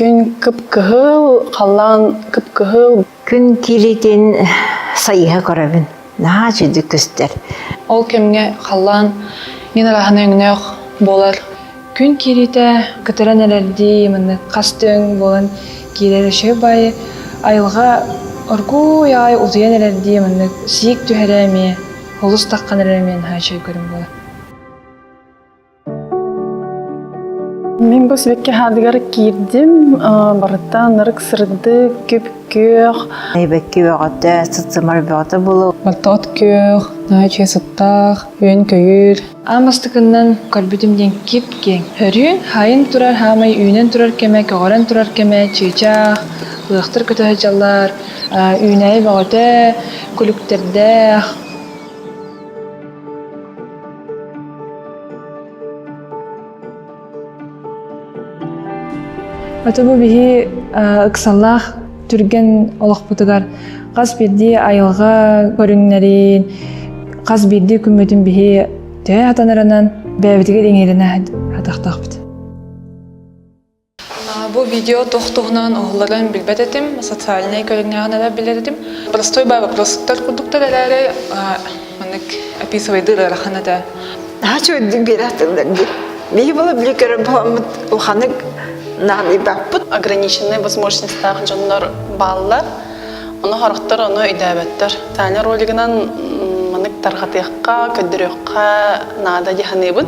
Күн кып-кыһыл, қаллан кып-кыһыл. Күн киритин сайыға көрөбүн. Наha жүдү көстер. Ол кемге қаллан мен араханы өңнөк болар. Күн кирите кытыран элерди, мыны кастың болан киререші бай айылға оргу яй узуян элерди, мыны сиик түһәреме, холус таққан элермен хачай көрім болар. Мен бұл себекке хадыгар кирдим, барыттан нырык сырды, көп-көк. Айбекке бөғатты, сытсымар бөғатты болу. Бартот көк, наче сыттақ, үйен көйір. Амастықыннан көлбүтімден кеп-кен. Хөрін хайын турар хамай үйінен турар кеме, көғаран турар кеме, чыйчақ, лықтыр көтөһө жаллар, үйінәй бөғаты, күліктерді. Аты бұл бігі ұқсаллақ түрген олық бұтыгар. Қаз берді айылға көріңнерін, қаз берді күмметін бігі тәй атанырынан бәбітіге деңеріне атақтақ бұд. Бұл видео тоқтығынан оғыларын білбәт етім, социальный көріңнерін әлі білер етім. Простой бай вопростар күрдіктер әлі описывайды раханада. Чөйдің бері атыңдарды. Бейі бола біле көрім боламыд ұлханық ограниченные возможности жоннор баллар, оны характер, оны үйдәбеттер. Тәне ролигінен мынык тарғатыққа, көддіріққа нада деханебін.